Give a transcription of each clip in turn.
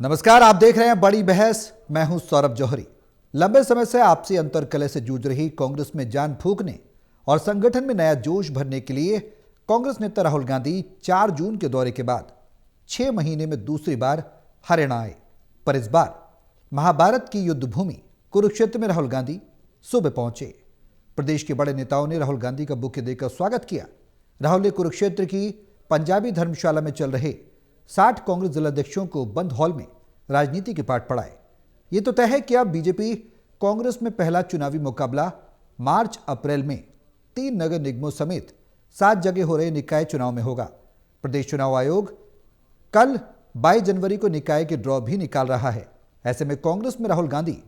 नमस्कार, आप देख रहे हैं बड़ी बहस। मैं हूं सौरभ जौहरी। लंबे समय से आपसी अंतर्कलह से जूझ रही कांग्रेस में जान फूंकने और संगठन में नया जोश भरने के लिए कांग्रेस नेता राहुल गांधी 4 जून के दौरे के बाद 6 महीने में दूसरी बार हरियाणा आए। पर इस बार महाभारत की युद्ध भूमि कुरुक्षेत्र में राहुल गांधी सुबह पहुंचे। प्रदेश के बड़े नेताओं ने राहुल गांधी का बुके देकर स्वागत किया। राहुल ने कुरुक्षेत्र की पंजाबी धर्मशाला में चल रहे 60 कांग्रेस जिलाध्यक्षों को बंद हॉल में राजनीति के पाठ पढ़ाए। ये तो तय है कि अब बीजेपी कांग्रेस में पहला चुनावी मुकाबला मार्च अप्रैल में 3 नगर निगमों समेत 7 जगह हो रहे निकाय चुनाव में होगा। प्रदेश चुनाव आयोग कल 22 जनवरी को निकाय के ड्रॉ भी निकाल रहा है। ऐसे में कांग्रेस में राहुल गांधी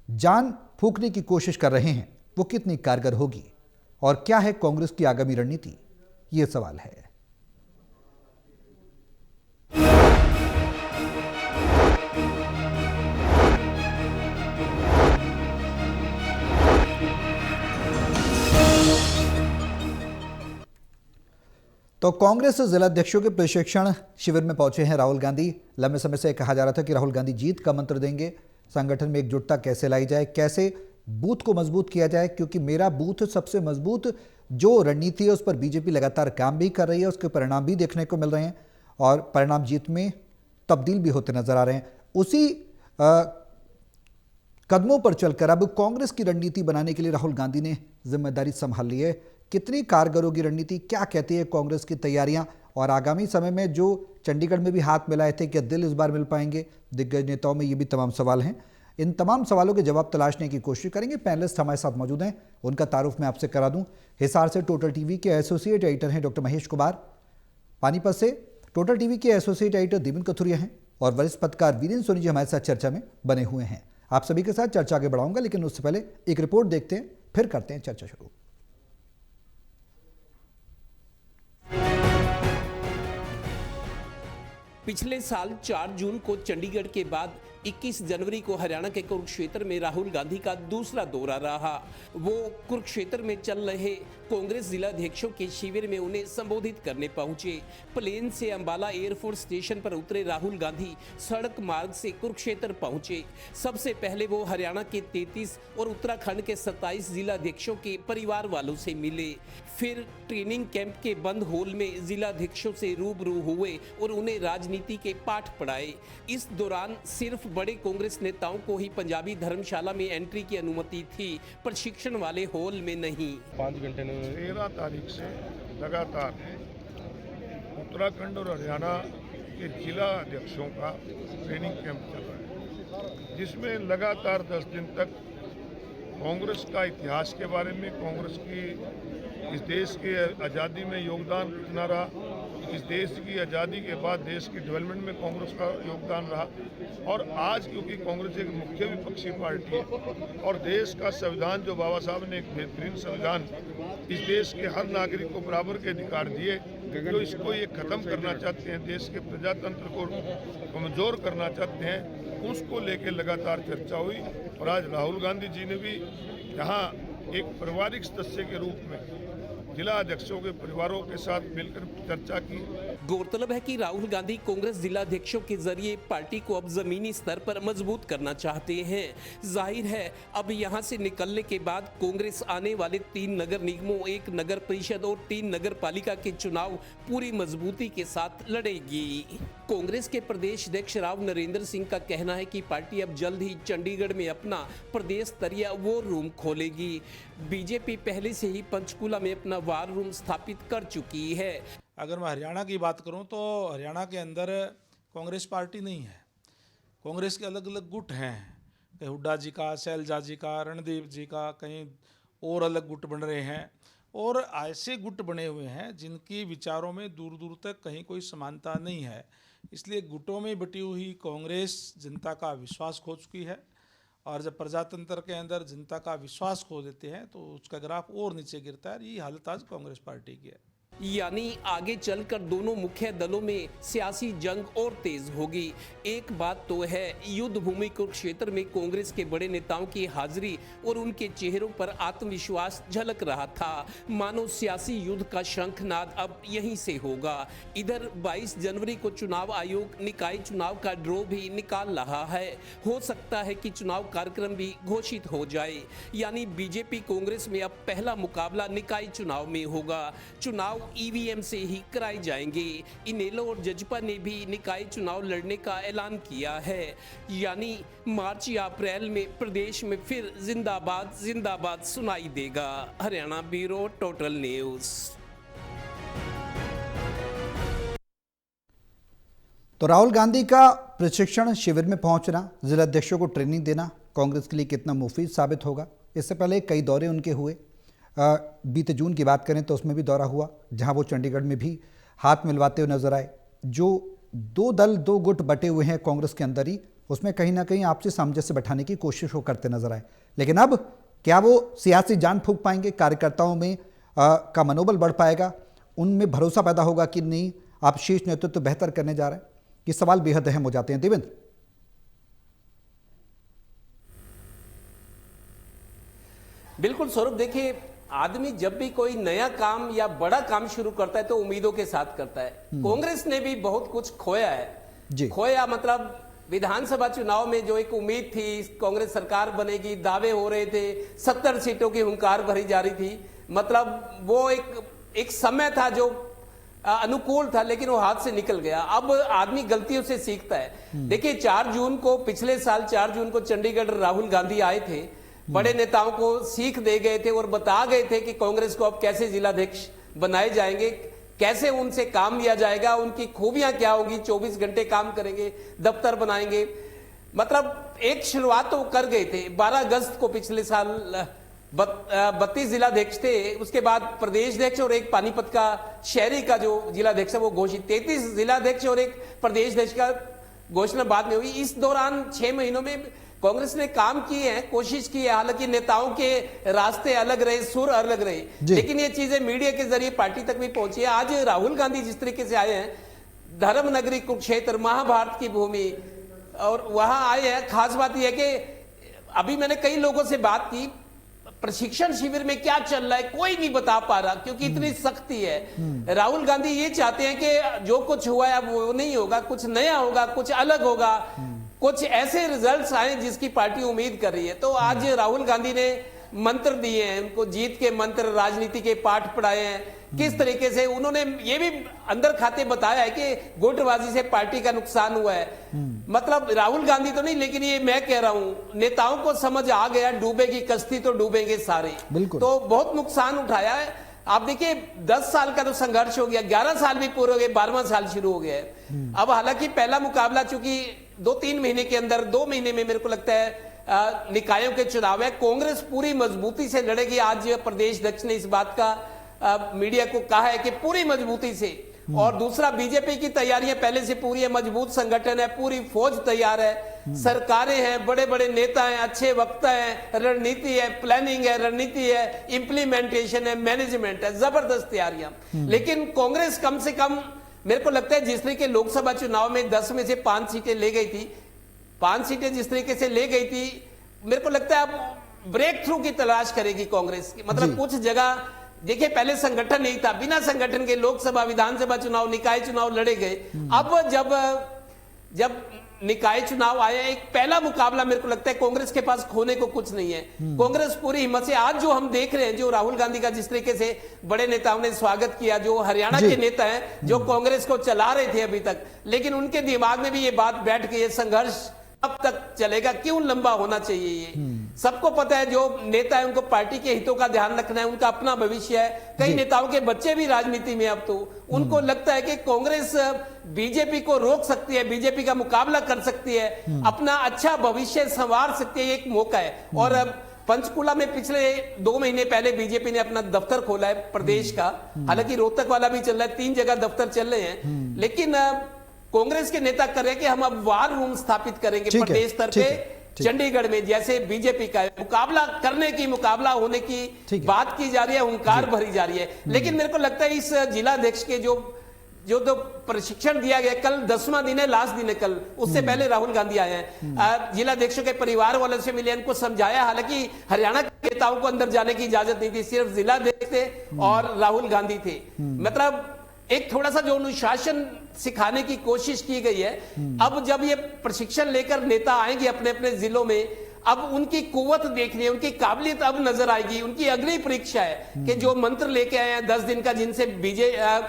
जान फूंकने की कोशिश कर रहे हैं, वो कितनी कारगर होगी और क्या है कांग्रेस की आगामी रणनीति, ये सवाल है। तो कांग्रेस जिलाध्यक्षों के प्रशिक्षण शिविर में पहुंचे हैं राहुल गांधी। लंबे समय से कहा जा रहा था कि राहुल गांधी जीत का मंत्र देंगे, संगठन में एकजुटता कैसे लाई जाए, कैसे बूथ को मजबूत किया जाए, क्योंकि मेरा बूथ सबसे मजबूत जो रणनीति है उस पर बीजेपी लगातार काम भी कर रही है, उसके परिणाम भी देखने को मिल रहे हैं और परिणाम जीत में तब्दील भी होते नजर आ रहे हैं। उसी कदमों पर चलकर अब कांग्रेस की रणनीति बनाने के लिए राहुल गांधी ने जिम्मेदारी संभाल ली है। कितनी कारगर होगी रणनीति, क्या कहती है कांग्रेस की तैयारियां, और आगामी समय में जो चंडीगढ़ में भी हाथ मिलाए थे, क्या दिल इस बार मिल पाएंगे दिग्गज नेताओं में, ये भी तमाम सवाल हैं। इन तमाम सवालों के जवाब तलाशने की कोशिश करेंगे। पैनलिस्ट हमारे साथ मौजूद हैं, उनका तारुफ मैं आपसे करा दूं। हिसार से टोटल टीवी के एसोसिएट एडिटर हैं डॉक्टर महेश कुमार, पानीपत से टोटल टीवी के एसोसिएट एडिटर दीपन कथुरिया हैं और वरिष्ठ पत्रकार वीरेंद्र सोनी जी हमारे साथ चर्चा में बने हुए हैं। आप सभी के साथ चर्चा आगे बढ़ाऊंगा, लेकिन उससे पहले एक रिपोर्ट देखते हैं, फिर करते हैं चर्चा शुरू। पिछले साल 4 जून को चंडीगढ़ के बाद 21 जनवरी को हरियाणा के कुरुक्षेत्र में राहुल गांधी का दूसरा दौरा रहा। वो कुरुक्षेत्र में चल रहे कांग्रेस जिलाध्यक्षों के शिविर में उन्हें संबोधित करने पहुंचे। प्लेन से अंबाला एयरफोर्स स्टेशन पर उतरे राहुल गांधी सड़क मार्ग से कुरुक्षेत्र पहुंचे। सबसे पहले वो हरियाणा के 33 और उत्तराखंड के 27 जिलाध्यक्षों के परिवार वालों से मिले। फिर ट्रेनिंग कैंप के बंद हॉल में जिलाध्यक्षों से रूबरू हुए और उन्हें राजनीति के पाठ पढ़ाए। इस दौरान सिर्फ बड़े कांग्रेस नेताओं को ही पंजाबी धर्मशाला में एंट्री की अनुमति थी, प्रशिक्षण वाले हॉल में नहीं। 5 घंटे में 13 तारीख से लगातार उत्तराखंड और हरियाणा के जिला अध्यक्षों का ट्रेनिंग कैंप चल रहा है, जिसमें लगातार 10 दिन तक कांग्रेस का इतिहास के बारे में, कांग्रेस की इस देश के आज़ादी में योगदान कितना रहा, इस देश की आज़ादी के बाद देश की डेवलपमेंट में कांग्रेस का योगदान रहा, और आज क्योंकि कांग्रेस एक मुख्य विपक्षी पार्टी है और देश का संविधान जो बाबा साहब ने एक बेहतरीन संविधान इस देश के हर नागरिक को बराबर के अधिकार दिए, जो इसको ये खत्म करना चाहते हैं, देश के प्रजातंत्र को कमजोर करना चाहते हैं, उसको लेकर लगातार चर्चा हुई। और आज राहुल गांधी जी ने भी यहाँ एक पारिवारिक सदस्य के रूप में जिला अध्यक्षों के परिवारों के साथ मिलकर चर्चा की। गौरतलब है कि राहुल गांधी कांग्रेस जिलाध्यक्षों के जरिए पार्टी को अब जमीनी स्तर पर मजबूत करना चाहते हैं। जाहिर है अब यहां से निकलने के बाद कांग्रेस आने वाले 3 नगर निगमों, 1 नगर परिषद और 3 नगर पालिका के चुनाव पूरी मजबूती के साथ लड़ेगी। कांग्रेस के प्रदेश अध्यक्ष राव नरेंद्र सिंह का कहना है कि पार्टी अब जल्द ही चंडीगढ़ में अपना प्रदेश स्तरीय वॉर रूम खोलेगी। बीजेपी पहले से ही पंचकूला में अपना वार रूम स्थापित कर चुकी है। अगर मैं हरियाणा की बात करूं तो हरियाणा के अंदर कांग्रेस पार्टी नहीं है, कांग्रेस के अलग अलग गुट हैं, कहीं हुड्डा जी का, शैलजा जी का, रणदीप जी का, कहीं और अलग गुट बन रहे हैं, और ऐसे गुट बने हुए हैं जिनकी विचारों में दूर दूर तक कहीं कोई समानता नहीं है। इसलिए गुटों में बटी हुई कांग्रेस जनता का विश्वास खो चुकी है, और जब प्रजातंत्र के अंदर जनता का विश्वास खो देते हैं तो उसका ग्राफ और नीचे गिरता है। ये हालत आज कांग्रेस पार्टी की है। यानी आगे चलकर दोनों मुख्य दलों में सियासी जंग और तेज होगी। एक बात तो है, युद्ध भूमि कुरुक्षेत्र में कांग्रेस के बड़े नेताओं की हाजिरी और उनके चेहरों पर आत्मविश्वास झलक रहा था, मानो सियासी युद्ध का शंखनाद अब यहीं से होगा। इधर 22 जनवरी को चुनाव आयोग निकाय चुनाव का ड्रॉ भी निकाल रहा है। हो सकता है कि चुनाव कार्यक्रम भी घोषित हो जाए, यानी बीजेपी कांग्रेस में अब पहला मुकाबला निकाय चुनाव में होगा। चुनाव ईवीएम से ही कराए जाएंगे। इनेलो और जजपा ने भी निकाय चुनाव लड़ने का ऐलान किया है, यानी मार्च या अप्रैल में प्रदेश में फिर जिंदाबाद जिंदाबाद सुनाई देगा। Haryana bureau total news. तो राहुल गांधी का प्रशिक्षण शिविर में पहुंचना, जिला अध्यक्षों को ट्रेनिंग देना कांग्रेस के लिए कितना मुफीद साबित होगा। इससे पहले कई दौरे उनके हुए। बीते जून की बात करें तो उसमें भी दौरा हुआ, जहां वो चंडीगढ़ में भी हाथ मिलवाते हुए नजर आए। जो दो दल दो गुट बटे हुए हैं कांग्रेस के अंदर ही, उसमें कहीं ना कहीं आपसी सामंजस्य बैठाने की कोशिश वो करते नजर आए। लेकिन अब क्या वो सियासी जान फूंक पाएंगे, कार्यकर्ताओं में का मनोबल बढ़ पाएगा, उनमें भरोसा पैदा होगा कि नहीं, आप शीर्ष नेतृत्व बेहतर करने जा रहे हैं, ये सवाल बेहद अहम हो जाते हैं। देवेंद्र, बिल्कुल सौरभ, देखिए आदमी जब भी कोई नया काम या बड़ा काम शुरू करता है तो उम्मीदों के साथ करता है। कांग्रेस ने भी बहुत कुछ खोया है जी। खोया मतलब विधानसभा चुनाव में जो एक उम्मीद थी, कांग्रेस सरकार बनेगी, दावे हो रहे थे, 70 सीटों की हुंकार भरी जा रही थी, मतलब वो एक समय था जो अनुकूल था, लेकिन वो हाथ से निकल गया। अब आदमी गलतियों से सीखता है। देखिए 4 जून को, पिछले साल 4 जून को चंडीगढ़ राहुल गांधी आए थे, बड़े नेताओं को सीख दे गए थे और बता गए थे कि कांग्रेस को अब कैसे जिलाध्यक्ष बनाए जाएंगे, कैसे उनसे काम लिया जाएगा, उनकी खूबियां क्या होगी, 24 घंटे काम करेंगे, दफ्तर बनाएंगे। मतलब एक शुरुआत तो कर गए थे। 12 अगस्त को पिछले साल 32 जिलाध्यक्ष थे, उसके बाद प्रदेश अध्यक्ष और एक पानीपत का शहरी का जो जिलाध्यक्ष है वो घोषित, 33 जिलाध्यक्ष और एक प्रदेश अध्यक्ष का घोषणा बाद में हुई। इस दौरान 6 महीनों में कांग्रेस ने काम किए हैं, कोशिश की है, हालांकि नेताओं के रास्ते अलग रहे, सुर अलग रहे, लेकिन ये चीजें मीडिया के जरिए पार्टी तक भी पहुंची है। आज राहुल गांधी जिस तरीके से आए हैं, धर्म नगरी कुरुक्षेत्र, महाभारत की भूमि, और वहां आए हैं। खास बात यह है कि अभी मैंने कई लोगों से बात की, प्रशिक्षण शिविर में क्या चल रहा है कोई नहीं बता पा रहा, क्योंकि इतनी सख्ती है। राहुल गांधी ये चाहते हैं कि जो कुछ हुआ है अब वो नहीं होगा, कुछ नया होगा, कुछ अलग होगा, कुछ ऐसे रिजल्ट्स आए जिसकी पार्टी उम्मीद कर रही है। तो आज राहुल गांधी ने मंत्र दिए हैं, उनको जीत के मंत्र, राजनीति के पाठ पढ़ाए हैं। किस तरीके से उन्होंने ये भी अंदर खाते बताया है कि गुटबाजी से पार्टी का नुकसान हुआ है। मतलब राहुल गांधी तो नहीं, लेकिन ये मैं कह रहा हूं, नेताओं को समझ आ गया, डूबेगी कश्ती तो डूबेंगे सारे। तो बहुत नुकसान उठाया है। आप देखिए 10 साल का तो संघर्ष हो गया, 11 साल भी पूरे हो गए, 12वां साल शुरू हो गया है। अब हालांकि पहला मुकाबला चूंकि 2-3 महीने के अंदर, 2 महीने में मेरे को लगता है निकायों के चुनाव है, कांग्रेस पूरी मजबूती से लड़ेगी। आज प्रदेश अध्यक्ष ने इस बात का मीडिया को कहा है कि पूरी मजबूती से। और दूसरा, बीजेपी की तैयारियां पहले से पूरी है, मजबूत संगठन है, पूरी फौज तैयार है, सरकारें हैं, बड़े बड़े नेता हैं, अच्छे वक्ता हैं, रणनीति है, प्लानिंग है, रणनीति है, इंप्लीमेंटेशन है, मैनेजमेंट है, जबरदस्त तैयारियां। लेकिन कांग्रेस कम से कम मेरे को लगता है जिस तरीके लोकसभा चुनाव में 10 में से 5 सीटें ले गई थी, 5 सीटें जिस तरीके से ले गई थी, मेरे को लगता है अब ब्रेक थ्रू की तलाश करेगी कांग्रेस की। मतलब कुछ जगह देखिए पहले संगठन नहीं था, बिना संगठन के लोकसभा, विधानसभा चुनाव, निकाय चुनाव लड़े गए। अब जब निकाय चुनाव आया, एक पहला मुकाबला मेरे को लगता है कांग्रेस के पास खोने को कुछ नहीं है। कांग्रेस पूरी हिम्मत से, आज जो हम देख रहे हैं, जो राहुल गांधी का जिस तरीके से बड़े नेताओं ने स्वागत किया, जो हरियाणा के नेता हैं, जो कांग्रेस को चला रहे थे अभी तक, लेकिन उनके दिमाग में भी ये बात बैठ गई है, संघर्ष अब तक चलेगा, क्यों लंबा होना चाहिए ये। सबको पता है जो नेता है उनको पार्टी के हितों का ध्यान रखना है, उनका अपना भविष्य है। कई नेताओं के बच्चे भी राजनीति में, अब तो उनको लगता है कि कांग्रेस बीजेपी को रोक सकती है, बीजेपी का मुकाबला कर सकती है, अपना अच्छा भविष्य संवार सकती है, एक मौका है। और अब पंचकुला में पिछले 2 महीने पहले बीजेपी ने अपना दफ्तर खोला है प्रदेश का, हालांकि रोहतक वाला भी चल रहा है, 3 जगह दफ्तर चल रहे हैं। लेकिन कांग्रेस के नेता कर रहे हैं कि हम अब वार रूम स्थापित करेंगे प्रदेश स्तर पे, चंडीगढ़ में जैसे बीजेपी का मुकाबला करने की, मुकाबला होने की बात की जा रही है, हुंकार भरी जा रही है। लेकिन मेरे को लगता है इस जिलाध्यक्ष के जो तो प्रशिक्षण दिया गया, कल 10वां दिन है, लास्ट दिन है कल, उससे पहले राहुल गांधी आए हैं, जिलाध्यक्षों के परिवार वालों से मिले, उनको समझाया। हालांकि हरियाणा के नेताओं को अंदर जाने की इजाजत नहीं थी, सिर्फ जिलाध्यक्ष थे और राहुल गांधी थे। मतलब एक थोड़ा सा जो अनुशासन सिखाने की कोशिश की गई है। अब जब ये प्रशिक्षण लेकर नेता आएंगे अपने अपने जिलों में, अब उनकी कुव्वत देखनी है, उनकी काबिलियत अब नजर आएगी। उनकी अगली परीक्षा है कि जो मंत्र लेके आए हैं 10 दिन का, जिनसे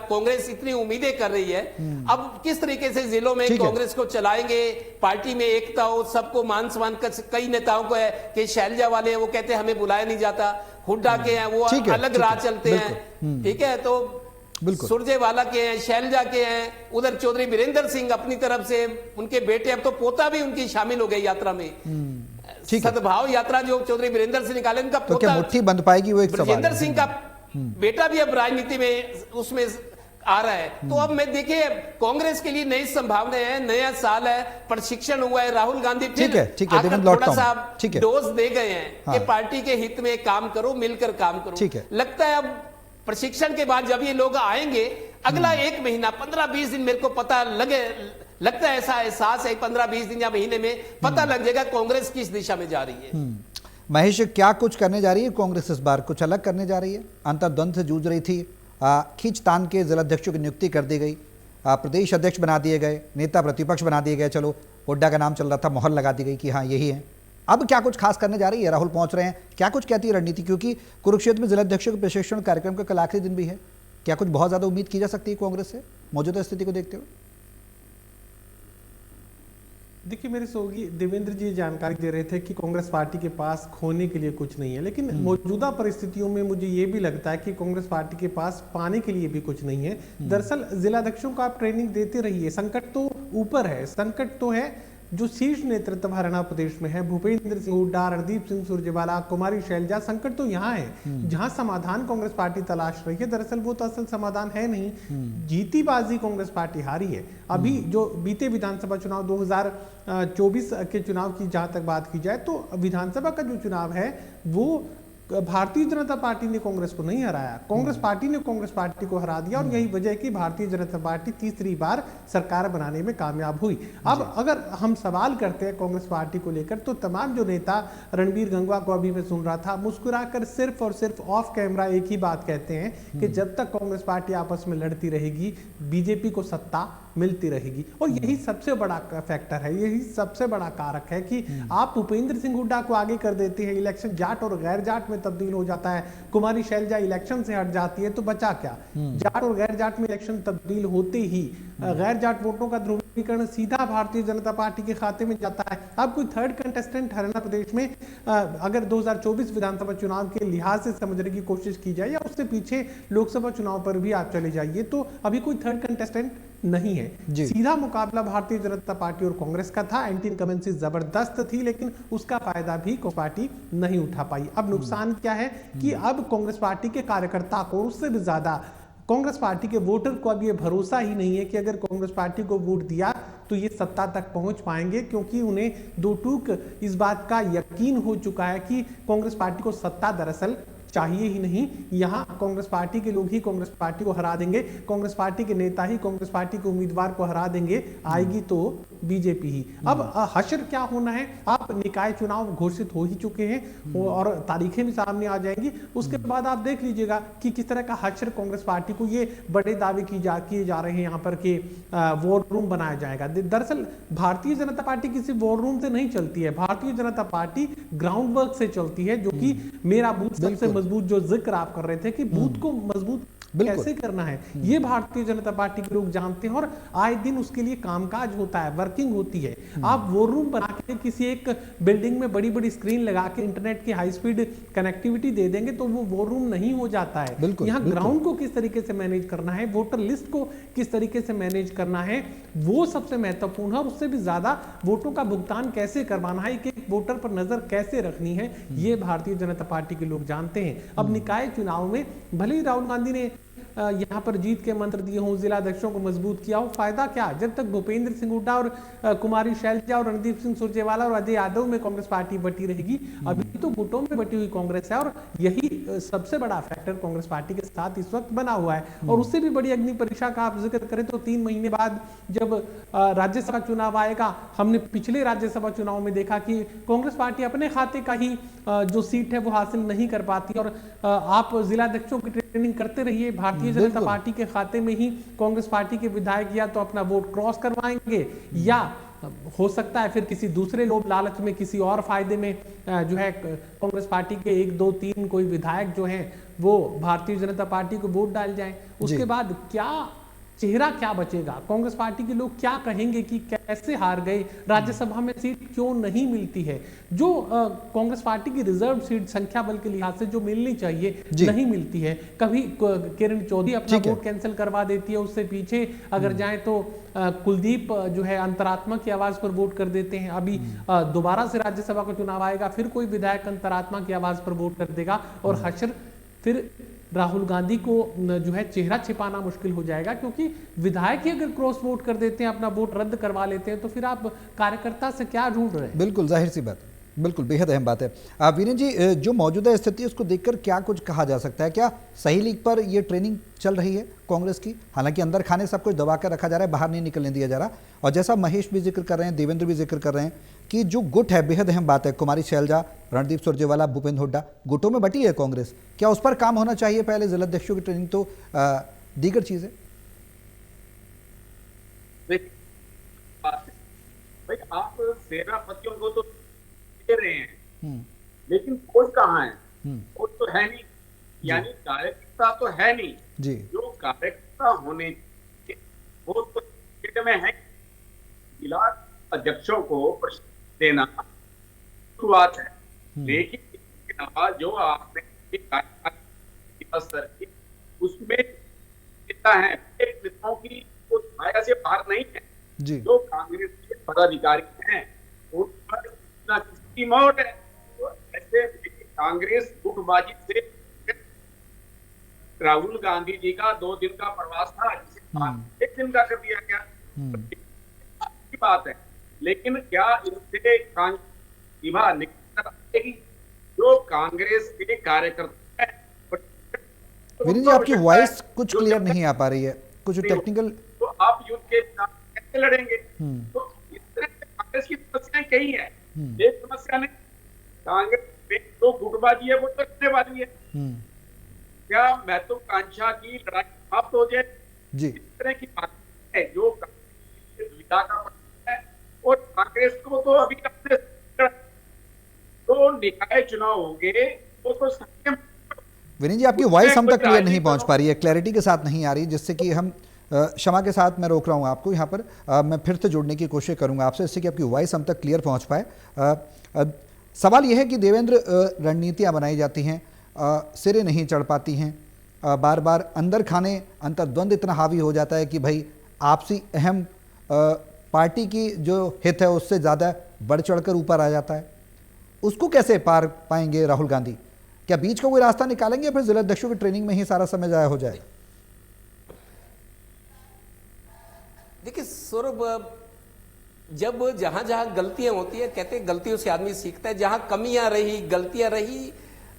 कांग्रेस इतनी उम्मीदें कर रही है, अब किस तरीके से जिलों में कांग्रेस को चलाएंगे, पार्टी में एकता हो, सबको मान सम्मान। कई नेताओं को है कि शैलजा वाले हैं, वो कहते हैं हमें बुलाया नहीं जाता, हुड्डा के हैं वो अलग राह चलते हैं, ठीक है, तो सुरजेवाला के हैं, शैलजा के हैं, उधर चौधरी वीरेंद्र सिंह अपनी तरफ से, उनके बेटे, अब तो पोता भी उनकी शामिल हो गई यात्रा में, सद्भाव यात्रा जो चौधरी वीरेंद्र सिंह निकाले, उनका तो क्या मुट्ठी बंद पाएगी वो, एक सवाल है। वीरेंद्र सिंह का बेटा भी अब राजनीति में उसमें आ रहा है। तो अब मैं देखिए कांग्रेस के लिए नई संभावनाएं हैं, नया साल है, प्रशिक्षण हुआ है, राहुल गांधी ठीक है, थोड़ा सा डोज दे गए हैं कि पार्टी के हित में काम करो, मिलकर काम करो। लगता है अब प्रशिक्षण के बाद जब ये लोग आएंगे, अगला 1 महीना 15-20 दिन, मेरे को पता लगता है, ऐसा एहसास है 15-20 दिन या महीने में पता लग जाएगा कांग्रेस किस दिशा में जा रही है। महेश, क्या कुछ करने जा रही है कांग्रेस इस बार? कुछ अलग करने जा रही है? अंतर्द्वंद से जूझ रही थी, खींचतान के जिलाध्यक्षों की नियुक्ति कर दी गई, प्रदेश अध्यक्ष बना दिए गए, नेता प्रतिपक्ष बना दिए गए, चलो हुड्डा का नाम चल रहा था, मोहर लगा दी गई कि हाँ यही है। अब क्या कुछ खास करने जा रही है? राहुल पहुंच रहे हैं, क्या कुछ कहती है रणनीति? क्योंकि कुरुक्षेत्र में जिलाध्यक्षों के प्रशिक्षण कार्यक्रम का कल आखिरी दिन भी है, क्या कुछ बहुत ज्यादा उम्मीद की जा सकती है कांग्रेस से मौजूदा स्थिति को देखते हुए? देखिए, मेरे सहयोगी देवेंद्र जी जानकारी दे रहे थे कि कांग्रेस पार्टी के पास खोने के लिए कुछ नहीं है, लेकिन मौजूदा परिस्थितियों में मुझे ये भी लगता है कि कांग्रेस पार्टी के पास पाने के लिए भी कुछ नहीं है। दरअसल जिलाध्यक्षों को आप ट्रेनिंग देते रहिए, संकट तो ऊपर है, संकट तो है जो शीर्ष नेतृत्व हरियाणा प्रदेश में है, भूपेंद्र सिंह हुड्डा, रणदीप सिंह सुरजेवाला, कुमारी शैलजा, संकट तो यहाँ है। जहाँ समाधान कांग्रेस पार्टी तलाश रही है, दरअसल वो तो असल समाधान है नहीं। जीती बाजी कांग्रेस पार्टी हारी है। अभी जो बीते विधानसभा चुनाव 2024 के चुनाव की जहां तक बात की जाए, तो विधानसभा का जो चुनाव है वो भारतीय जनता पार्टी ने कांग्रेस को नहीं हराया, कांग्रेस पार्टी ने कांग्रेस पार्टी को हरा दिया, और यही वजह है कि भारतीय जनता पार्टी तीसरी बार सरकार बनाने में कामयाब हुई। अब अगर हम सवाल करते हैं कांग्रेस पार्टी को लेकर, तो तमाम जो नेता, रणबीर गंगवा को अभी मैं सुन रहा था, मुस्कुराकर सिर्फ और सिर्फ ऑफ कैमरा एक ही बात कहते हैं कि जब तक कांग्रेस पार्टी आपस में लड़ती रहेगी, बीजेपी को सत्ता मिलती रहेगी। और यही सबसे बड़ा फैक्टर है, यही सबसे बड़ा कारक है कि आप भूपेंद्र सिंह हुड्डा को आगे कर देते हैं, इलेक्शन जाट और गैर जाट में तब्दील हो जाता है, कुमारी शैलजा इलेक्शन से हट जाती है, तो बचा क्या? जाट और गैर जाट में इलेक्शन तब्दील होते ही गैर जाट वोटों का ध्रुवीकरण सीधा भारतीय जनता पार्टी के खाते में जाता है। अब कोई थर्ड कंटेस्टेंट हरियाणा प्रदेश में अगर 2024 विधानसभा चुनाव के लिहाज से समझने की कोशिश की जाए, या उससे पीछे लोकसभा चुनाव पर भी आप चले जाइए, तो अभी कोई थर्ड कंटेस्टेंट नहीं है। सीधा मुकाबला भारतीय जनता पार्टी और कांग्रेस का था, एंटी इनकम्बेंसी जबरदस्त थी, लेकिन उसका फायदा भी पार्टी नहीं उठा पाई। अब नुकसान क्या है कि अब कांग्रेस पार्टी के कार्यकर्ता को, उससे भी ज्यादा कांग्रेस पार्टी के वोटर को अब ये भरोसा ही नहीं है कि अगर कांग्रेस पार्टी को वोट दिया तो ये सत्ता तक पहुंच पाएंगे, क्योंकि उन्हें दो टूक इस बात का यकीन हो चुका है कि कांग्रेस पार्टी को सत्ता दरअसल चाहिए ही नहीं। यहाँ कांग्रेस पार्टी के लोग ही कांग्रेस पार्टी को हरा देंगे, कांग्रेस पार्टी के नेता ही कांग्रेस पार्टी के उम्मीदवार को हरा देंगे, आएगी तो बीजेपी ही। अब हश्र क्या होना है, आप निकाय चुनाव घोषित हो ही चुके हैं और तारीखें भी सामने आ जाएंगी, उसके बाद आप देख लीजिएगा कि किस तरह का हश्र कांग्रेस पार्टी को, ये बड़े दावे किए जा रहे हैं यहाँ पर कि वॉर रूम बनाया जाएगा। दरअसल भारतीय जनता पार्टी किसी वॉर रूम से नहीं चलती है, Bharatiya Janata party ground work से चलती है, जो कि मेरा बूथ सबसे मजबूत, जो जिक्र आप कर रहे थे कि बूथ को मजबूत कैसे करना है, ये भारतीय जनता पार्टी के लोग जानते हैं, और आए दिन उसके लिए कामकाज होता है, वर्किंग होती है। आप वॉर रूम बना के किसी एक बिल्डिंग में बड़ी बड़ी स्क्रीन लगा के इंटरनेट की हाई स्पीड कनेक्टिविटी दे देंगे तो वो वॉर रूम नहीं हो जाता है। यहाँ ग्राउंड को किस तरीके से मैनेज करना है, वोटर लिस्ट को किस तरीके से मैनेज करना है, वो सबसे महत्वपूर्ण है। और उससे भी ज्यादा वोटों का भुगतान कैसे करवाना है, एक वोटर पर नजर कैसे रखनी है, ये भारतीय जनता पार्टी के लोग जानते हैं। अब निकाय चुनाव में भले ही राहुल गांधी ने यहाँ पर जीत के मंत्र दिए हों, जिला अध्यक्षों को मजबूत किया हो, फायदा क्या? जब तक भूपेंद्र सिंह हुड्डा और कुमारी शैलजा और रणदीप सिंह सुरजेवाला और अजय यादव में कांग्रेस पार्टी बटी रहेगी। अभी तो गुटों में बटी हुई कांग्रेस है और यही सबसे बड़ा फैक्टर कांग्रेस पार्टी के साथ इस वक्त बना हुआ है। और उससे भी बड़ी अग्नि परीक्षा का आप जिक्र करें तो 3 महीने बाद जब राज्यसभा चुनाव आएगा, हमने पिछले राज्यसभा चुनाव में देखा कि कांग्रेस पार्टी अपने खाते का ही जो सीट है वो हासिल नहीं कर पाती। और आप जिला अध्यक्षों की ट्रेनिंग करते रहिए, भारतीय जनता पार्टी के खाते में ही कांग्रेस पार्टी के विधायक या तो अपना वोट क्रॉस करवाएंगे या हो सकता है फिर किसी दूसरे लोभ लालच में, किसी और फायदे में जो है कांग्रेस पार्टी के 1, 2, 3 कोई विधायक जो हैं वो भारतीय जनता पार्टी को वोट डाल जाएं। उसके बाद क्या चेहरा क्या बचेगा? कांग्रेस पार्टी के लोग क्या कहेंगे कि कैसे हार गए, राज्यसभा में सीट क्यों नहीं मिलती है? जो कांग्रेस पार्टी की रिजर्व सीट संख्या बल के लिहाज से जो मिलनी चाहिए नहीं मिलती है। कभी किरण चौधरी अपना वोट कैंसिल करवा देती है, उससे पीछे अगर जाए तो कुलदीप जो है अंतरात्मा की आवाज पर वोट कर देते हैं। अभी दोबारा से राज्यसभा का चुनाव आएगा, फिर कोई विधायक अंतरात्मा की आवाज पर वोट कर देगा और हश्र फिर राहुल गांधी को जो है चेहरा छिपाना मुश्किल हो जाएगा, क्योंकि विधायक ही अगर क्रॉस वोट कर देते हैं, अपना वोट रद्द करवा लेते हैं, तो फिर आप कार्यकर्ता से क्या ढूंढ रहे हैं? बिल्कुल जाहिर सी बात है, बिल्कुल बेहद अहम बात है। वीरेंद्र जी, जो मौजूदा स्थिति है उसको देखकर क्या कुछ कहा जा सकता है? क्या सही लीग पर ये ट्रेनिंग चल रही है कांग्रेस की? हालांकि अंदर खाने सब कुछ दबा कर रखा जा रहा है, बाहर नहीं निकलने दिया जा रहा। और जैसा महेश भी जिक्र कर रहे हैं, देवेंद्र भी जिक्र कर रहे हैं कि जो गुट है बेहद अहम बात है। कुमारी शैलजा, रणदीप सुरजेवाला, भूपेंद्र हुड्डा, गुटों में बटी है कांग्रेस। क्या उस पर काम होना चाहिए पहले? जिलाध्यक्षों की ट्रेनिंग तो दीगर चीज है। आप सेनापतियों को तो दे रहे हैं, लेकिन कोच कहाँ है? कोच तो है नहीं, यानी कार्यकर्ता तो है नहीं जी। जो कार्यकर्ता होने वो तो स्टेट में है। जिला अध्यक्षों को प्रशिक्षण देना शुरुआत है, लेकिन इसके अलावा जो आपने स्तर की उसमें नेता है, एक नेताओं की वो छाया से बाहर नहीं है जी। जो कांग्रेस के पदाधिकारी हैं उन पर इतना किसकी मौत है? तो ऐसे कांग्रेस गुटबाजी से राहुल गांधी जी का 2 दिन का प्रवास था, जिसे 1 दिन का कर दिया गया, अच्छी बात है। लेकिन क्या इससे कांग्रेस निकल आएगी? जो कांग्रेस के कार्यकर्ता हैं, वीरेंद्र जी आपकी वॉइस कुछ क्लियर नहीं आ पा रही है, कुछ टेक्निकल। तो आप युद्ध के साथ कैसे लड़ेंगे? तो इस तरह से कांग्रेस की समस्याएं कई है। एक समस्या नहीं, कांग्रेस में तो गुटबाजी है वो तो करने वाली है। क्या महत्वाकांक्षा की लड़ाई समाप्त हो जाए जी? इस तरह की बात है जो दुविधा का है। और कांग्रेस को तो अभी अपने तो निकाय चुनाव होंगे वो तो विनीत जी आपकी वॉइस हम तक क्लियर नहीं पहुंच पा रही है, क्लैरिटी के साथ नहीं आ रही, जिससे कि हम क्षमा के साथ मैं रोक रहा हूं आपको यहाँ पर। मैं फिर से जोड़ने की कोशिश करूंगा आपसे, इससे कि आपकी वॉइस हम तक क्लियर पहुंच पाए। सवाल यह है कि देवेंद्र, रणनीतियां बनाई जाती हैं, सिरे नहीं चढ़ पाती हैं, बार बार अंदर खाने अंतर्द्वंद इतना हावी हो जाता है कि भाई आपसी अहम पार्टी की जो हित है उससे ज़्यादा बढ़ चढ़कर ऊपर आ जाता है। उसको कैसे पार पाएंगे राहुल गांधी? क्या बीच का कोई रास्ता निकालेंगे या फिर जिलाध्यक्षों की ट्रेनिंग में ही सारा समय जाया हो जाएगा? देखिए सौरभ, जब जहां जहां गलतियां होती है, कहते हैं गलतियों से आदमी सीखता है। जहां कमियां रही, गलतियां रही,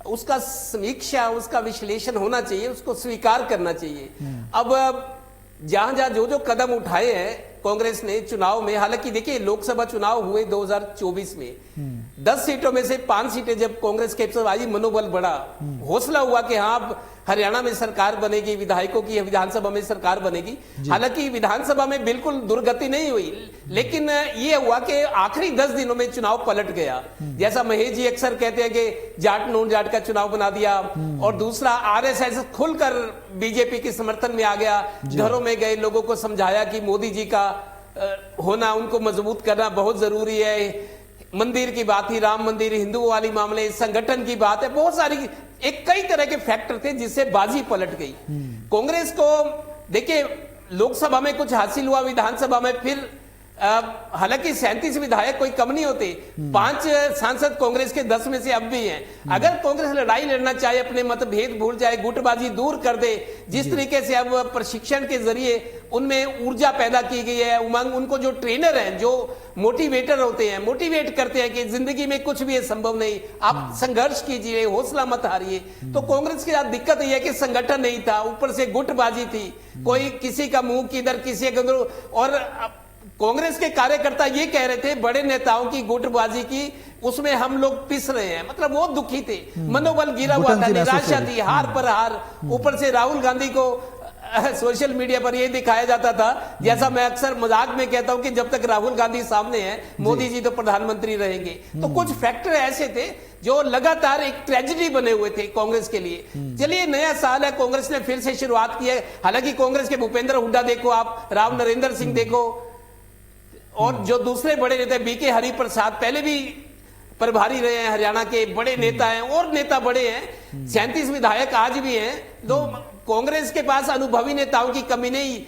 उसका समीक्षा, उसका विश्लेषण होना चाहिए, उसको स्वीकार करना चाहिए। अब जहां जहां जो जो कदम उठाए हैं कांग्रेस ने चुनाव में, हालांकि देखिए लोकसभा चुनाव हुए 2024 में 10 सीटों में से 5 सीटें जब कांग्रेस के आई, मनोबल बढ़ा, हौसला हुआ कि हाँ अब हरियाणा में सरकार बनेगी, विधायकों की विधानसभा में सरकार बनेगी। हालांकि विधानसभा में बिल्कुल दुर्गति नहीं हुई, लेकिन ये हुआ कि आखिरी 10 दिनों में चुनाव पलट गया। जैसा महेश जी अक्सर कहते हैं कि जाट नॉन जाट का चुनाव बना दिया, और दूसरा आरएसएस खुलकर बीजेपी के समर्थन में आ गया, घरों में गए, लोगों को समझाया कि मोदी जी का होना, उनको मजबूत करना बहुत जरूरी है। मंदिर की बात ही, राम मंदिर, हिंदुओं वाली मामले, संगठन की बात है, बहुत सारी कई तरह के फैक्टर थे जिससे बाजी पलट गई। कांग्रेस को देखिए लोकसभा में कुछ हासिल हुआ, विधानसभा में फिर हालांकि 37 विधायक कोई कम नहीं होते, 5 सांसद कांग्रेस के 10 में से अब भी हैं। अगर कांग्रेस लड़ाई लड़ना चाहे, अपने मतभेद भूल जाए, गुटबाजी दूर कर दे, जिस तरीके से अब प्रशिक्षण के जरिए उनमें ऊर्जा पैदा की गई है, उमंग, उनको जो ट्रेनर हैं, जो मोटिवेटर होते हैं, मोटिवेट करते हैं कि जिंदगी में कुछ भी संभव नहीं, आप संघर्ष कीजिए, हौसला मत हारिए। तो कांग्रेस के साथ दिक्कत यह है कि संगठन नहीं था, ऊपर से गुटबाजी थी, कोई किसी का मुंह किधर, किसी का उधर। और कांग्रेस के कार्यकर्ता ये कह रहे थे बड़े नेताओं की गुटबाजी की, उसमें हम लोग पिस रहे हैं, मतलब वो दुखी थे, मनोबल गिरा हुआ था, निराशा थी, हार पर हार। ऊपर से राहुल गांधी को सोशल मीडिया पर ये दिखाया जाता था, जैसा मैं अक्सर मजाक में कहता हूं कि जब तक राहुल गांधी सामने हैं, मोदी जी तो प्रधानमंत्री रहेंगे। तो कुछ फैक्टर ऐसे थे जो लगातार एक ट्रेजेडी बने हुए थे कांग्रेस के लिए। चलिए, नया साल है, कांग्रेस ने फिर से शुरुआत की है। हालांकि कांग्रेस के भूपेंद्र हुड्डा देखो, आप राव नरेंद्र सिंह देखो, और जो दूसरे बड़े नेता बीके हरिप्रसाद पहले भी प्रभारी रहे हैं, हरियाणा के बड़े नेता हैं, और नेता बड़े हैं, 37 विधायक आज भी हैं। तो कांग्रेस के पास अनुभवी नेताओं की कमी नहीं,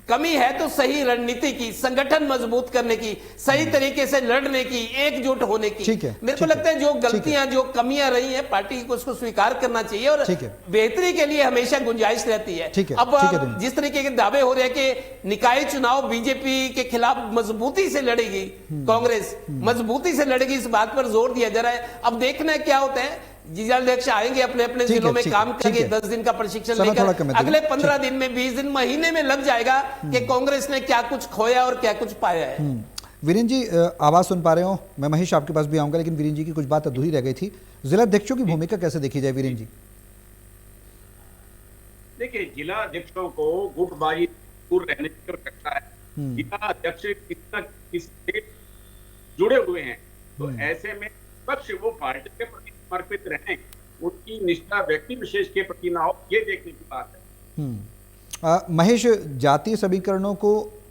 कमी है तो सही रणनीति की, संगठन मजबूत करने की, सही तरीके से लड़ने की, एकजुट होने की। मेरे को लगता है जो गलतियां, जो कमियां रही हैं, पार्टी को उसको स्वीकार करना चाहिए, और बेहतरी के लिए हमेशा गुंजाइश रहती है। अब जिस तरीके के दावे हो रहे हैं कि निकाय चुनाव बीजेपी के खिलाफ मजबूती से लड़ेगी कांग्रेस, मजबूती से लड़ेगी, इस बात पर जोर दिया जा रहा है। अब देखना क्या होता है, जिलाध्यक्ष आएंगे, अपने अपने जिलों में काम करेंगे, 10 दिन का प्रशिक्षण लेकर अगले 15 दिन में, 20 दिन, महीने में लग जाएगा कि कांग्रेस ने क्या कुछ खोया और क्या कुछ पाया है। वीरेंद्र जी, आवाज सुन पा रहे हो? मैं महेश आपके पास भी आऊंगा, लेकिन वीरेंद्र जी की कुछ बात अधूरी रह गई थी। जिलाध्यक्षों की भूमिका कैसे देखी जाए वीरेंद्र जी? देखिए, जिला अध्यक्षों को गुटबाजी दूर रहने की आवश्यकता है। जिला अध्यक्ष किससे जुड़े हुए हैं, तो ऐसे में पक्ष वो पार्टी के प्रति समर्पित रहें, उनकी निष्ठा व्यक्ति विशेष के प्रति ना हो, ये देखने की बात है। महेश, जातीय समीकरणों को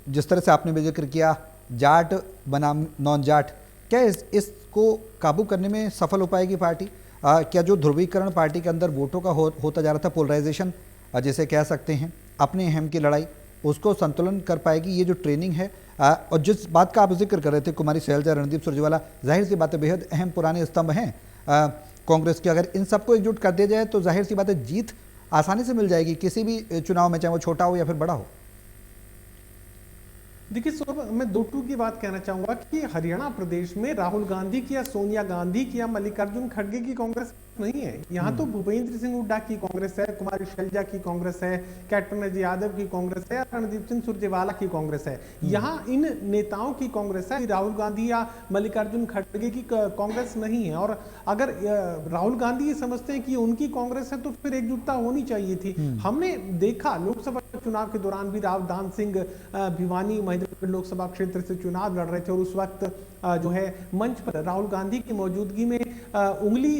जिस तरह से आपने भी जिक्र किया, जाट बनाम नॉन जाट, क्या इसको काबू करने में सफल हो पाएगी पार्टी? क्या जो ध्रुवीकरण पार्टी के अंदर वोटों का होता जा रहा था, पोलराइजेशन जिसे कह सकते हैं, अपने अहम की लड़ाई, उसको संतुलन कर पाएगी ये जो ट्रेनिंग है? और जिस बात का आप जिक्र कर रहे थे, कुमारी सैलजा, रणदीप सुरजेवाला, जाहिर सी बात है बेहद अहम पुराने स्तंभ हैं कांग्रेस के। अगर इन सबको एकजुट कर दिया जाए तो जाहिर सी बात है जीत आसानी से मिल जाएगी किसी भी चुनाव में, चाहे वो छोटा हो या फिर बड़ा हो। देखिए सौरभ, मैं दो टूक की बात कहना चाहूंगा कि हरियाणा प्रदेश में राहुल गांधी की या सोनिया गांधी की या मल्लिकार्जुन खड़गे की कांग्रेस नहीं है। यहाँ तो भूपेंद्र सिंह हुड्डा की कांग्रेस है, कुमारी शैलजा की कांग्रेस है, कैप्टन अजय यादव की कांग्रेस है, रणदीप सिंह सुरजेवाला की कांग्रेस है। यहाँ इन नेताओं की कांग्रेस है, राहुल गांधी या मल्लिकार्जुन खड़गे की कांग्रेस नहीं है। और अगर राहुल गांधी ये समझते हैं कि उनकी कांग्रेस है तो फिर एकजुटता होनी चाहिए थी। हमने देखा लोकसभा चुनाव के दौरान भी राव दान सिंह भिवानी महेंद्रगढ़ लोकसभा क्षेत्र से चुनाव लड़ रहे थे, और उस वक्त जो है मंच पर राहुल गांधी की मौजूदगी में उंगली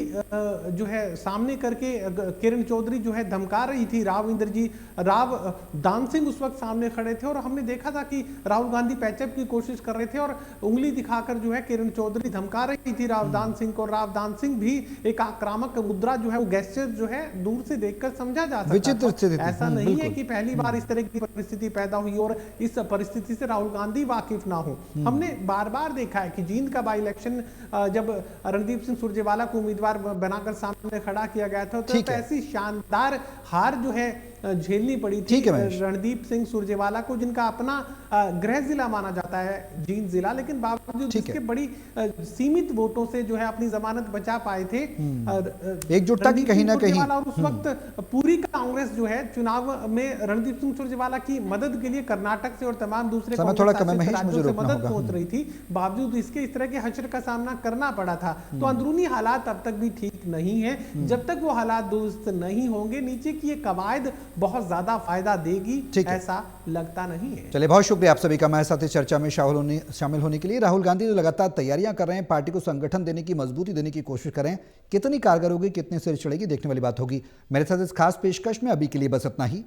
जो है सामने करके किरण चौधरी जो है धमका रही थी राव दान सिंह उस वक्त सामने खड़े थे, और हमने देखा था कि राहुल गांधी पैचअप की कोशिश कर रहे थे और उंगली दिखाकर जो है किरण चौधरी धमका रही थी राव दान सिंह को। राव दान सिंह भी एक आक्रामक मुद्रा जो है, वो गेस्चर जो है दूर से देखकर समझा जा सकता था। ऐसा नहीं है कि पहली बार इस तरह की परिस्थिति पैदा हुई और इस परिस्थिति से राहुल गांधी वाकिफ ना हो। हमने बार बार देखा है कि जींद का बाई इलेक्शन जब रणदीप सिंह सुरजेवाला को उम्मीदवार बनाकर सामने खड़ा किया गया था, तो ऐसी शानदार हार जो है झेलनी पड़ी थी रणदीप सिंह सुरजेवाला को, जिनका अपना गृह जिला माना जाता है जींद जिला, लेकिन बावजूद इसके बड़ी सीमित वोटों से जो है अपनी जमानत बचा पाए थे एकजुटता की कहीं ना कहीं। और उस वक्त पूरी कांग्रेस जो है चुनाव में रणदीप सिंह सुरजेवाला की मदद के लिए कर्नाटक से और तमाम दूसरे राज्यों से मदद पहुंच रही थी, बावजूद इसके इस तरह के हश्र का सामना करना पड़ा था। तो अंदरूनी हालात अब तक भी ठीक नहीं है। जब तक वो हालात दुरुस्त नहीं होंगे, नीचे की ये कवायद बहुत ज्यादा फायदा देगी ऐसा लगता नहीं है। चलिए, बहुत शुक्रिया आप सभी का हमारे साथ इस चर्चा में शामिल होने के लिए। राहुल गांधी जो लगातार तैयारियां कर रहे हैं, पार्टी को संगठन देने की, मजबूती देने की कोशिश कर रहे हैं, कितनी कारगर होगी, कितने सिर चढ़ेगी, देखने वाली बात होगी। मेरे साथ इस खास पेशकश में अभी के लिए बस इतना ही।